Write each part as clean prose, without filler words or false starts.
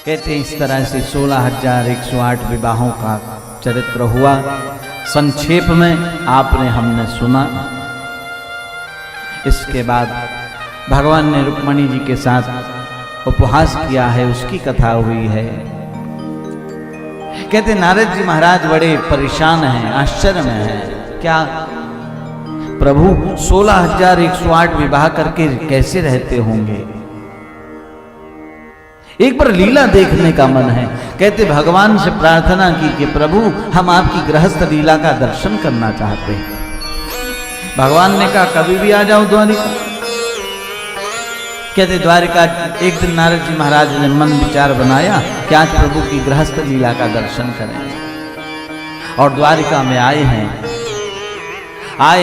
कहते हैं इस तरह से 16,108 विवाहों का चरित्र हुआ। संक्षेप में आपने हमने सुना। इसके बाद भगवान ने रुक्मणी जी के साथ उपहास किया है, उसकी कथा हुई है। कहते नारद जी महाराज बड़े परेशान हैं, आश्चर्य में हैं। क्या प्रभु 16,108 विवाह करके कैसे रहते होंगे? एक बार लीला देखने का मन है। कहते भगवान से प्रार्थना की कि प्रभु हम आपकी गृहस्थ लीला का दर्शन करना चाहते हैं। भगवान ने कहा कभी भी आ जाओ द्वारिका। कहते द्वारिका एक दिन नारद जी महाराज ने मन विचार बनाया कि आज प्रभु की गृहस्थ लीला का दर्शन करें और द्वारिका में आए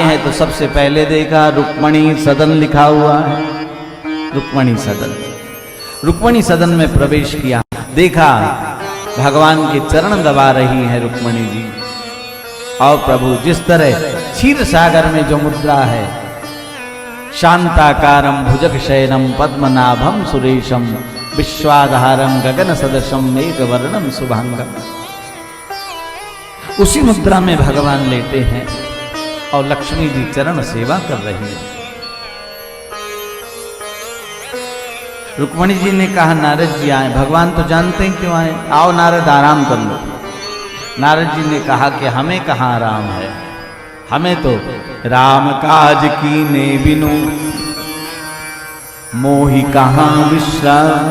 हैं तो सबसे पहले देखा रुक्मणी सदन लिखा हुआ है। रुक्मणी सदन में प्रवेश किया, देखा भगवान के चरण दबा रही हैं रुक्मणी जी। और प्रभु जिस तरह क्षीर सागर में जो मुद्रा है, शांताकारम भुजग शयनम पद्मनाभम सुरेशम विश्वाधारम गगन सदृशम मेघवर्णम शुभांगम, उसी मुद्रा में भगवान लेटे हैं और लक्ष्मी जी चरण सेवा कर रही है। रुक्मणी जी ने कहा नारद जी आए। भगवान तो जानते हैं क्यों आए, आओ नारद आराम कर लो। नारद जी ने कहा कि हमें कहाँ आराम है, हमें तो राम काज कीने बिनु मोहि कहाँ विश्राम।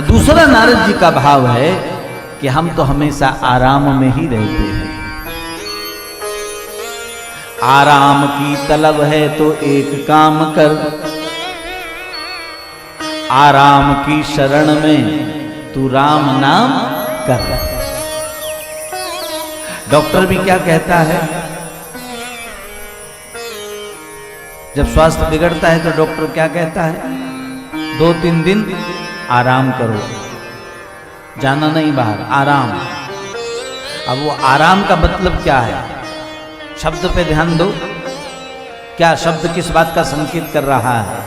दूसरा नारद जी का भाव है कि हम तो हमेशा आराम में ही रहते हैं। आराम की तलब है तो एक काम कर, आराम की शरण में तू राम नाम कर। डॉक्टर भी क्या कहता है, जब स्वास्थ्य बिगड़ता है तो डॉक्टर क्या कहता है, 2-3 दिन आराम करो, जाना नहीं बाहर, आराम। अब वो आराम का मतलब क्या है, शब्द पे ध्यान दो। क्या शब्द किस बात का संकेत कर रहा है?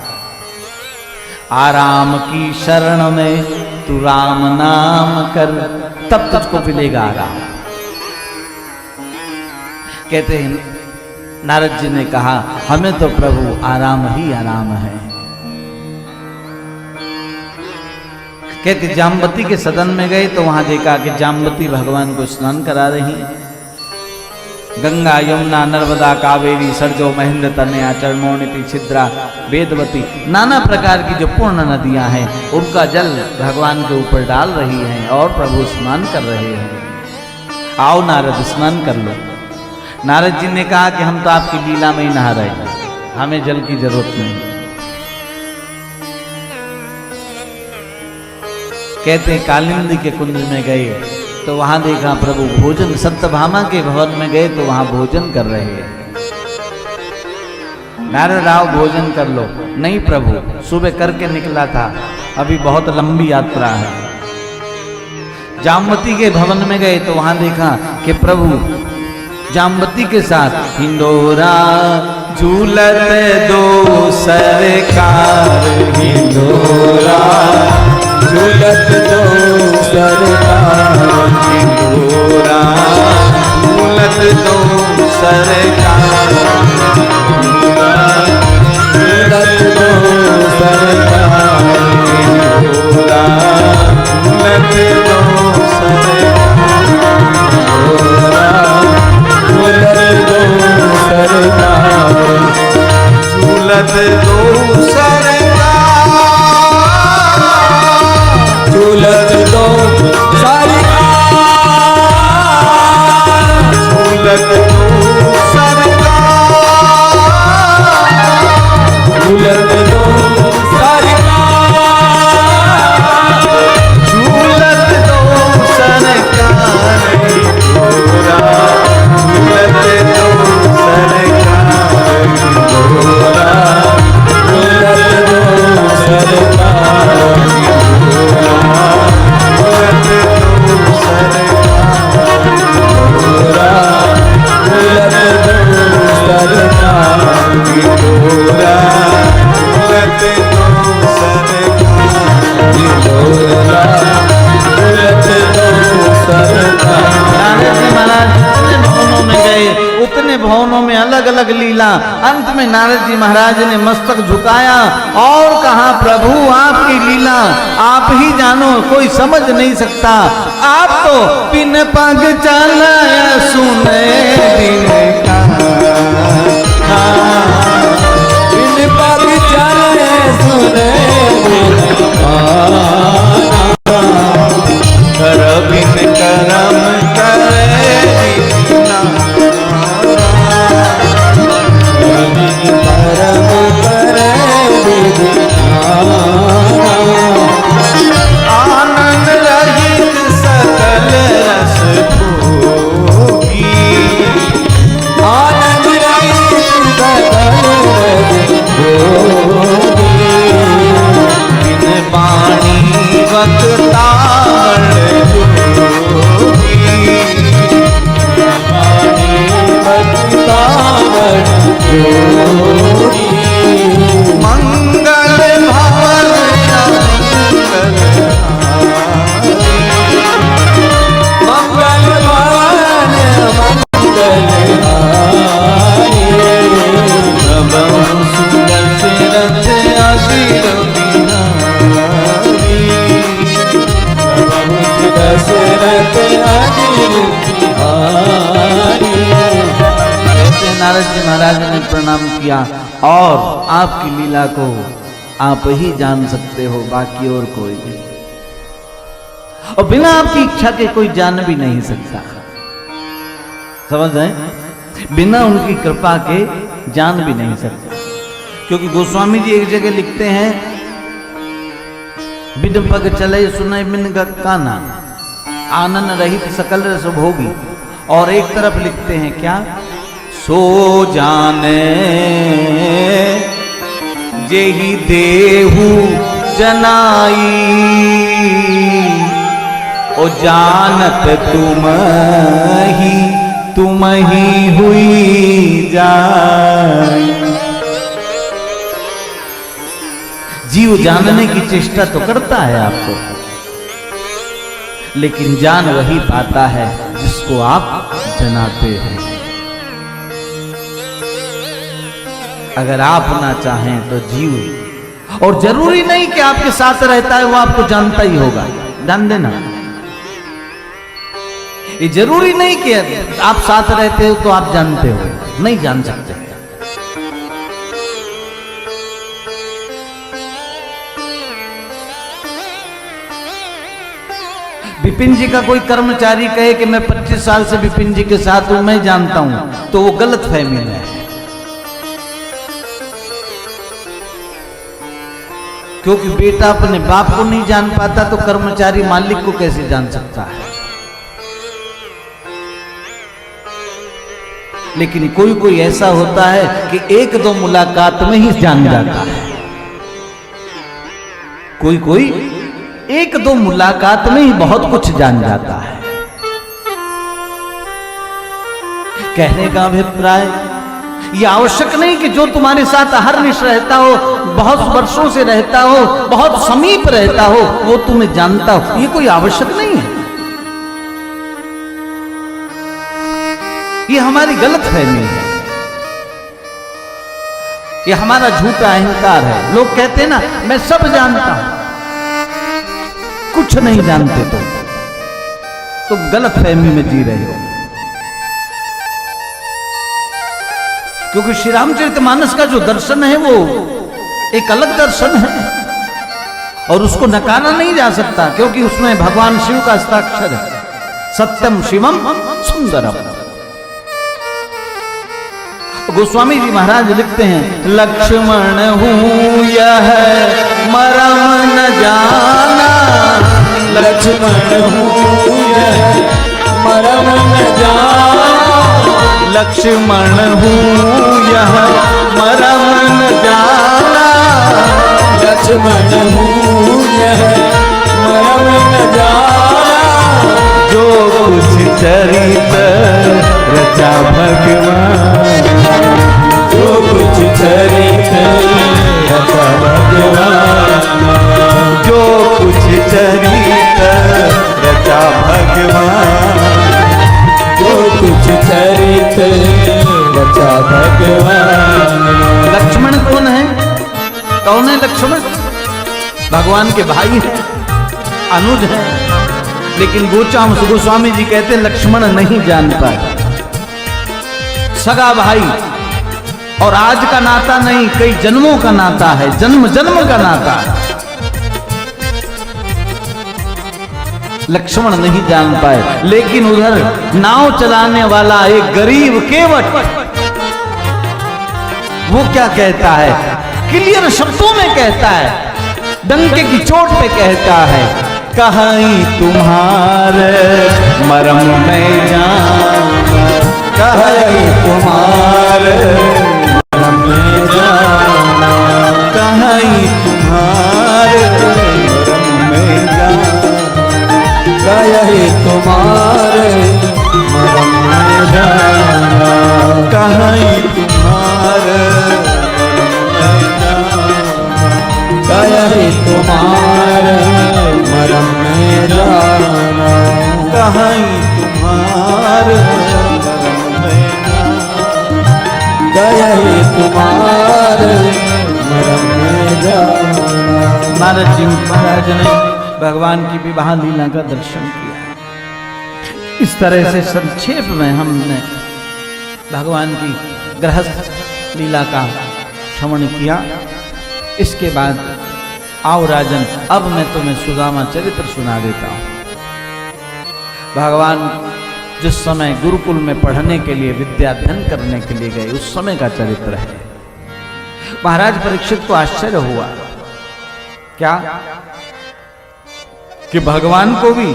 आराम की शरण में तू राम नाम कर, तब तुझको मिलेगा आराम। कहते हैं नारद जी ने कहा हमें तो प्रभु आराम ही आराम है। कहते जाम्बती के सदन में गए तो वहां देखा कि जाम्बती भगवान को स्नान करा रही। गंगा यमुना नर्मदा कावेरी सरजो महेंद्र तनया चरणोनिति छिद्रा वेदवती, नाना प्रकार की जो पूर्ण नदियां हैं उनका जल भगवान के ऊपर डाल रही हैं और प्रभु स्नान कर रहे हैं। आओ नारद स्नान कर लो। नारद जी ने कहा कि हम तो आपकी लीला में ही नहा रहे हैं, हमें जल की जरूरत नहीं। कहते कालिंदी के कुंज में गए तो वहां देखा प्रभु भोजन, सत्यभामा के भवन में गए तो वहां भोजन कर रहे हैं। नारद आओ भोजन कर लो। नहीं प्रभु सुबह करके निकला था, अभी बहुत लंबी यात्रा है। जाम्बती के भवन में गए तो वहां देखा कि प्रभु जाम्बती के साथ हिंडोरा झूलत दो सरकार, हिंडोरा झूलत दो सरकार, हिंडोरा झूलत दो सरकार, झूलत दो सरकार, हिंडोरा झूलत दो सरकार, हिंडोरा झूलत दो सरकार, झूलत दो सरकार, झूलत दो सरकार, झूलत दो सरकार, झूलत दो सरकार, झूलत दो सरकार, हिंडोरा झूलत दो सरकार, हिंडोरा झूलत दो सरकार, हिंडोरा लीला। अंत में नारद जी महाराज ने मस्तक झुकाया और कहा, प्रभु आपकी लीला आप ही जानो, कोई समझ नहीं सकता। आप तो बिन पग चलाया सुने बिन पग चले सुने कर बिन करम करे परम करे आनंद रहित सकल रस भोगी। आनंद रहित सकल रस भोगी। बिन वाणी वक्तावण जोगी। वाणी वक्तावण जोगी। मंगल भवन मंगल भवन मंगलहारी। प्रभु सुदर्शरथ असिर बिहारी। प्रभु दशरथ अनिल बिहारी। ऐसे नारद जी महाराज ने प्रणाम किया और आपकी लीला को आप ही जान सकते हो, बाकी और कोई नहीं। और बिना आपकी इच्छा के कोई जान भी नहीं सकता। समझ रहे? बिना उनकी कृपा के जान भी नहीं सकता। क्योंकि गोस्वामी जी एक जगह लिखते हैं, बिन पग चले सुने बिन काना, आनंद रहित सकल रस भोगी। और एक तरफ लिखते हैं क्या, सो जाने जेहि देहु जनाई, ओ जानत तुम ही हुई जाई। जीव जानने की चेष्टा तो करता है आपको, लेकिन जान वही पाता है जिसको आप जनाते हैं। अगर आप ना चाहें तो जीव, और जरूरी नहीं कि आपके साथ रहता है वो आपको जानता ही होगा, ध्यान देना। ये जरूरी नहीं कि आप साथ रहते हो तो आप जानते हो, नहीं जान सकते। विपिन जी का कोई कर्मचारी कहे कि मैं 25 साल से विपिन जी के साथ हूं, मैं जानता हूं, तो वो गलत फहमी में है। क्योंकि बेटा अपने बाप को नहीं जान पाता तो कर्मचारी मालिक को कैसे जान सकता है। लेकिन कोई कोई ऐसा होता है कि एक दो मुलाकात में ही जान जाता है। कोई कोई एक दो मुलाकात में ही बहुत कुछ जान जाता है। कहने का अभिप्राय ये आवश्यक नहीं कि जो तुम्हारे साथ अहर्निश रहता हो, बहुत वर्षों से रहता हो, बहुत समीप रहता हो, वो तुम्हें जानता हो, ये कोई आवश्यक नहीं है। ये हमारी गलतफहमी है, ये हमारा झूठा अहंकार है। लोग कहते हैं ना, मैं सब जानता हूं, कुछ नहीं जानते तुम गलतफहमी में जी रहे हो। क्योंकि श्री रामचरितमानस का जो दर्शन है वो एक अलग दर्शन है और उसको नकारा नहीं जा सकता, क्योंकि उसमें भगवान शिव का हस्ताक्षर है, सत्यम शिवम सुंदरम। गोस्वामी जी महाराज लिखते हैं, लक्ष्मण हूं यह मरम न जाना, लक्ष्मण हूं यह मरम न जाना, लक्ष्मण हूं यह मरम न जाना, लक्ष्मण हूं यह मरम न जाना, जो कुछ चरित रचा भगवान, जो कुछ चरित रचा भगवान, जो कुछ चरित रचा भगवान, जो कुछ चरित रचा रचा भगवान। लक्ष्मण कौन है? कौन है लक्ष्मण? भगवान के भाई हैं, अनुज हैं। लेकिन गोस्वामी जी कहते हैं लक्ष्मण नहीं जान पाए। सगा भाई, और आज का नाता नहीं, कई जन्मों का नाता है, जन्म जन्म का नाता है। लक्ष्मण नहीं जान पाए। लेकिन उधर नाव चलाने वाला एक गरीब केवट, वो क्या कहता है? क्लियर शब्दों में कहता है, डंके की चोट पे कहता है, कहीं तुम्हारे मरम में जाना, कहीं तुम्हारे मरम में जाना, कहीं तुम्हारे मरम में जाना, कहीं तुम्हारे मरम में जाना, कहीं तुम्हारे कहीं तुम्हारे मरम में जाना, कहीं तुम्हारे कहीं तुम्हारे मरम में जाना। नारद जी महाराज ने भगवान की विवाह लीला का दर्शन किया। इस तरह से संक्षेप में हमने भगवान की गृहस्थ लीला का श्रवण किया। इसके बाद आओ राजन, अब मैं तुम्हें सुदामा चरित्र सुना देता हूं। भगवान जिस समय गुरुकुल में पढ़ने के लिए, विद्याध्ययन करने के लिए गए, उस समय का चरित्र है। महाराज परीक्षित को आश्चर्य हुआ, क्या कि भगवान को भी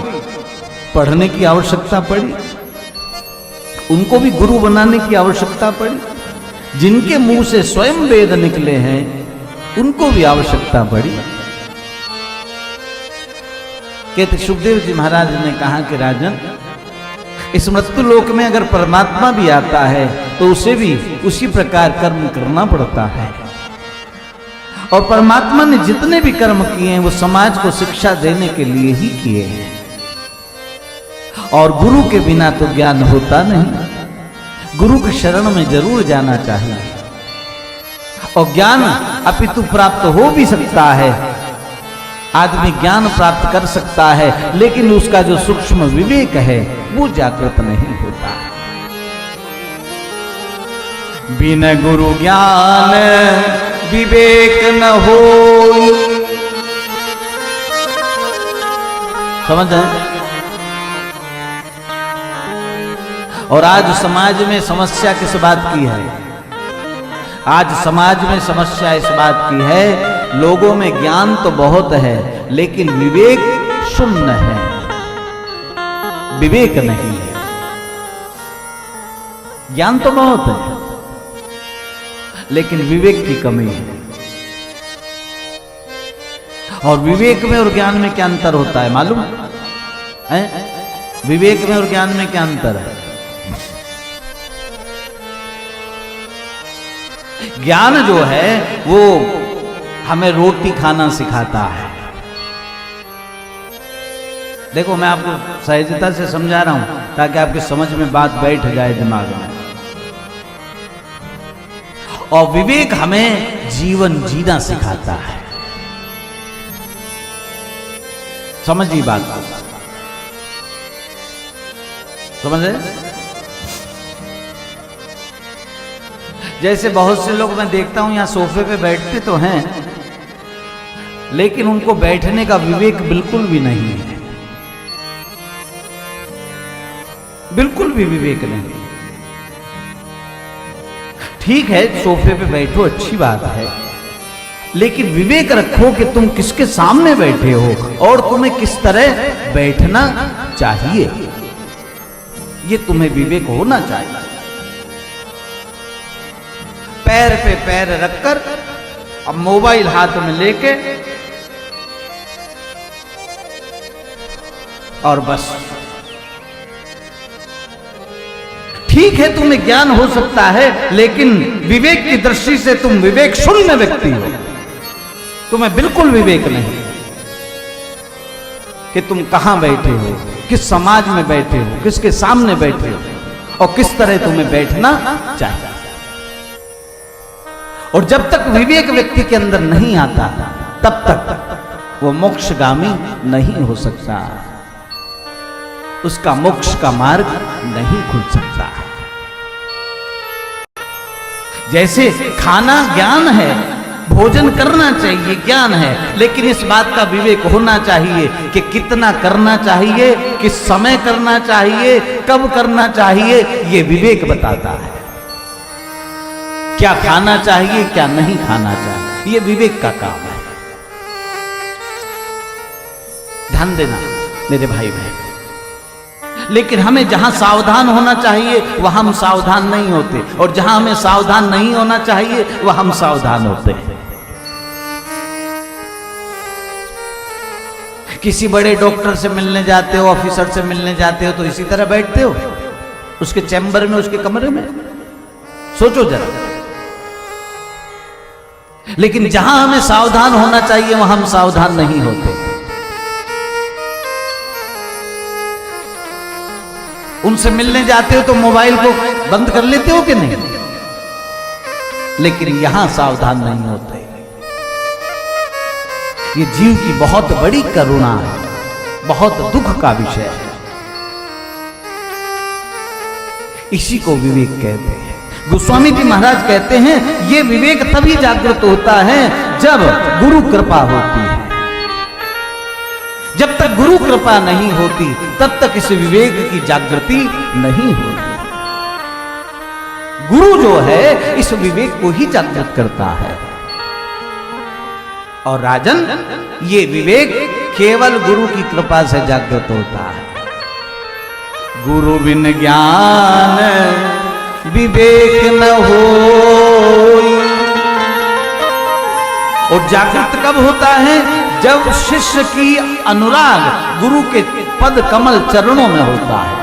पढ़ने की आवश्यकता पड़ी, उनको भी गुरु बनाने की आवश्यकता पड़ी। जिनके मुंह से स्वयं वेद निकले हैं, उनको भी आवश्यकता पड़ी। कहते सुखदेव जी महाराज ने कहा कि राजन, इस मृत्यु लोक में अगर परमात्मा भी आता है तो उसे भी उसी प्रकार कर्म करना पड़ता है। और परमात्मा ने जितने भी कर्म किए हैं वो समाज को शिक्षा देने के लिए ही किए हैं। और गुरु के बिना तो ज्ञान होता नहीं, गुरु की शरण में जरूर जाना चाहिए। और ज्ञान अपितु प्राप्त हो भी सकता है, आदमी ज्ञान प्राप्त कर सकता है, लेकिन उसका जो सूक्ष्म विवेक है वो जागृत नहीं होता। बिन गुरु ज्ञान विवेक न हो। समझ रहे? और आज समाज में समस्या किस बात की है? आज समाज में समस्या इस बात की है, लोगों में ज्ञान तो बहुत है लेकिन विवेक शून्य है, विवेक नहीं है। ज्ञान तो बहुत है लेकिन विवेक की कमी है। और विवेक में और ज्ञान में क्या अंतर होता है मालूम है? विवेक में और ज्ञान में क्या अंतर है? ज्ञान जो है वो हमें रोटी खाना सिखाता है। देखो मैं आपको सहजता से समझा रहा हूं ताकि आपकी समझ में बात बैठ जाए दिमाग में। और विवेक हमें जीवन जीना सिखाता है। समझिए बात को, समझे? जैसे बहुत से लोग मैं देखता हूं यहां सोफे पे बैठते तो हैं लेकिन उनको बैठने का विवेक बिल्कुल भी नहीं है, बिल्कुल भी विवेक नहीं। ठीक है सोफे पे बैठो, अच्छी बात है, लेकिन विवेक रखो कि तुम किसके सामने बैठे हो और तुम्हें किस तरह बैठना चाहिए, ये तुम्हें विवेक होना चाहिए। पैर पे पैर रखकर अब मोबाइल हाथ में लेके और बस। ठीक है तुम्हें ज्ञान हो सकता है लेकिन विवेक की दृष्टि से तुम विवेक शून्य व्यक्ति हो, तुम्हें बिल्कुल विवेक नहीं कि तुम कहां बैठे हो, किस समाज में बैठे हो, किसके सामने बैठे हो और किस तरह तुम्हें बैठना चाहिए। और जब तक विवेक व्यक्ति के अंदर नहीं आता तब तक वो मोक्षगामी नहीं हो सकता, उसका मोक्ष का मार्ग नहीं खुल सकता। जैसे खाना ज्ञान है, भोजन करना चाहिए ज्ञान है, लेकिन इस बात का विवेक होना चाहिए कि कितना करना चाहिए, किस समय करना चाहिए, कब करना चाहिए, ये विवेक बताता है। क्या खाना चाहिए, क्या नहीं खाना चाहिए, ये विवेक का काम है। ध्यान देना मेरे भाई बहन। लेकिन हमें जहां सावधान होना चाहिए वह हम सावधान नहीं होते, और जहां हमें सावधान नहीं होना चाहिए वह हम सावधान होते हैं। किसी बड़े डॉक्टर से मिलने जाते हो, ऑफिसर से मिलने जाते हो, तो इसी तरह बैठते हो उसके चैम्बर में, उसके कमरे में? सोचो जरा। लेकिन जहां हमें सावधान होना चाहिए वहां हम सावधान नहीं होते। उनसे मिलने जाते हो तो मोबाइल को बंद कर लेते हो कि नहीं? लेकिन यहां सावधान नहीं होते। ये जीव की बहुत बड़ी करुणा है, बहुत दुख का विषय है। इसी को विवेक कहते हैं। गोस्वामी जी महाराज कहते हैं ये विवेक तभी जागृत होता है जब गुरु कृपा होती है। जब तक गुरु कृपा नहीं होती तब तक इस विवेक की जागृति नहीं होती। गुरु जो है इस विवेक को ही जागृत करता है। और राजन, ये विवेक केवल गुरु की कृपा से जागृत होता है। गुरु बिन ज्ञान विवेक न होई। और जागृत कब होता है? जब शिष्य की अनुराग गुरु के पद कमल चरणों में होता है।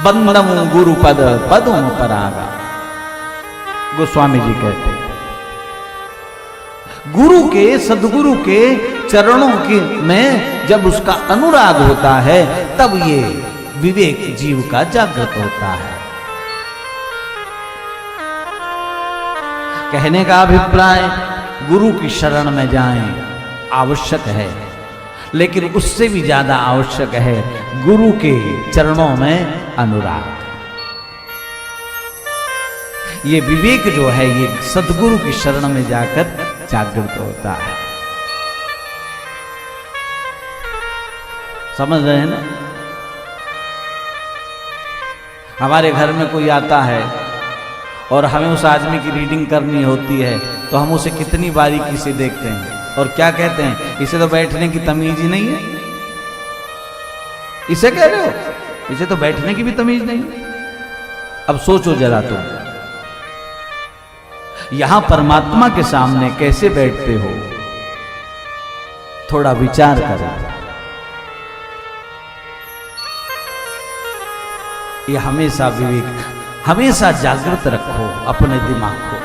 बंदमु गुरु पद पदों परागा, गोस्वामी जी कहते हैं। गुरु के, सदगुरु के चरणों की में जब उसका अनुराग होता है तब ये विवेक जीव का जागृत होता है। कहने का अभिप्राय, गुरु की शरण में जाएं आवश्यक है, लेकिन उससे भी ज्यादा आवश्यक है गुरु के चरणों में अनुराग। ये विवेक जो है ये सदगुरु की शरण में जाकर जागृत होता है। समझ रहे हैं ना? हमारे घर में कोई आता है और हमें उस आदमी की रीडिंग करनी होती है तो हम उसे कितनी बारीकी से देखते हैं और क्या कहते हैं, इसे तो बैठने की तमीज ही नहीं है। इसे कह रहे हो, इसे तो बैठने की भी तमीज नहीं। अब सोचो जरा तुम, यहां परमात्मा के सामने कैसे बैठते हो, थोड़ा विचार करो। ये हमेशा विवेक, हमेशा जागृत रखो अपने दिमाग को।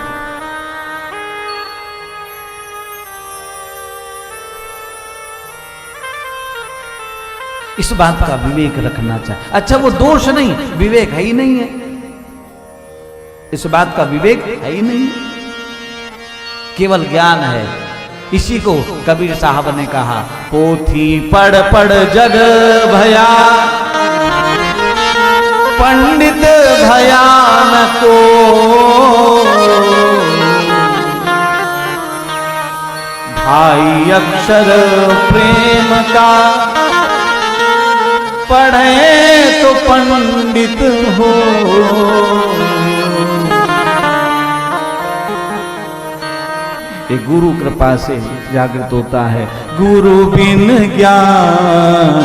इस बात का विवेक रखना चाहिए। अच्छा वो दोष नहीं, विवेक है ही नहीं है, इस बात का विवेक है ही नहीं, केवल ज्ञान है। इसी को कबीर साहब ने कहा, पोथी पढ़ पढ़ जग भया, पंडित भया न को, ढाई अक्षर प्रेम का, पढ़े तो पंडित हो। ये गुरु कृपा से जागृत होता है। गुरु बिन ज्ञान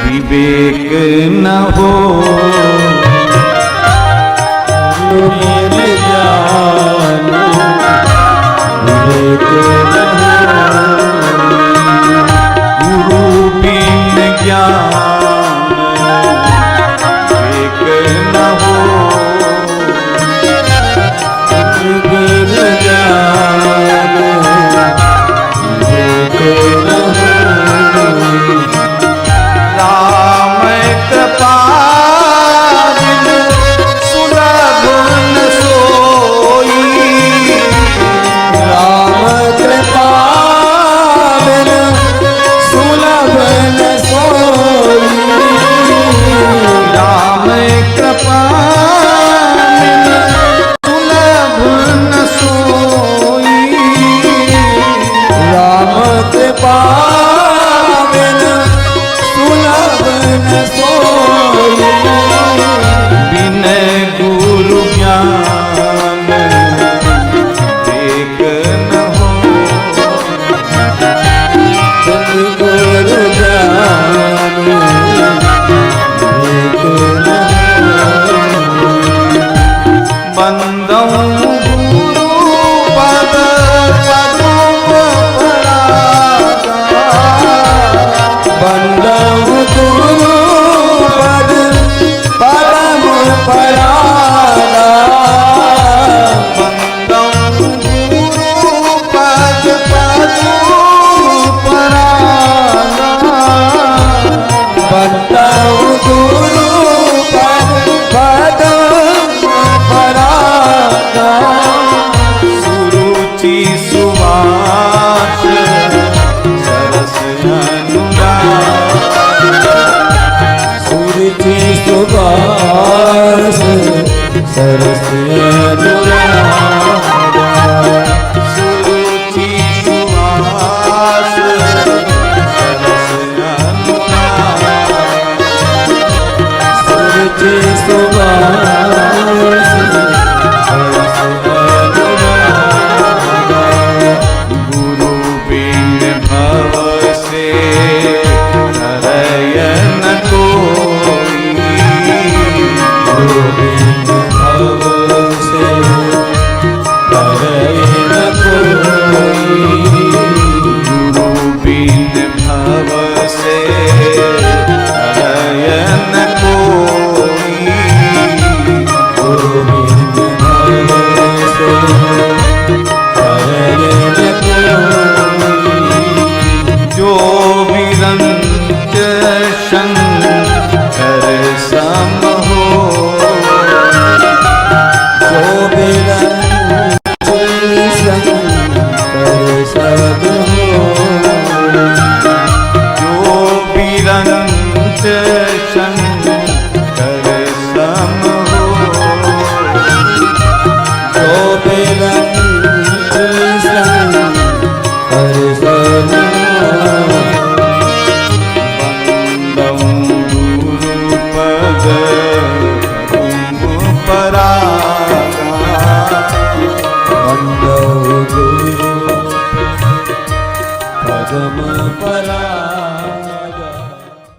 विवेक न हो, गुरु बिन ज्ञान विवेक न हो, गुरु बिन ज्ञान विवेक न हो, बिन ज्ञान विवेक न हो। राम कृपा बिन सुलभ न सोई, पावन सुलभ न सोई। बिन गुरु ज्ञान एक न हो। बिन गुरु ज्ञान एक न हो। बंदौ गुरु पद पदम परागा। बंदौ गुरु पद पदम परागा। बंदौ गुरु पद पदम परागा। बंदौ गुरु पद पदम परागा। सुरुचि सुवास सरस अनुराग। सुरुचि सुवास सरस अनुराग। सुरुचि सुवास सरस अनुराग। सुरुचि सुवास सरस अनुराग। गुरु बिन भव से हरय न कोई। गुरु बिन भव से हरय न कोई। गुरु बिन भव से हरय न कोई। गुरु बिन भव से हरय न कोई। जो विरंच शंकर सम हो। जो बिरंच शंकर सब हो। जो विरंच शंकर सम हो। जो बिरंच शंकर सब हो। बंदौ गुरु पद पदम परागा। बंदौ गुरु पदम परागा।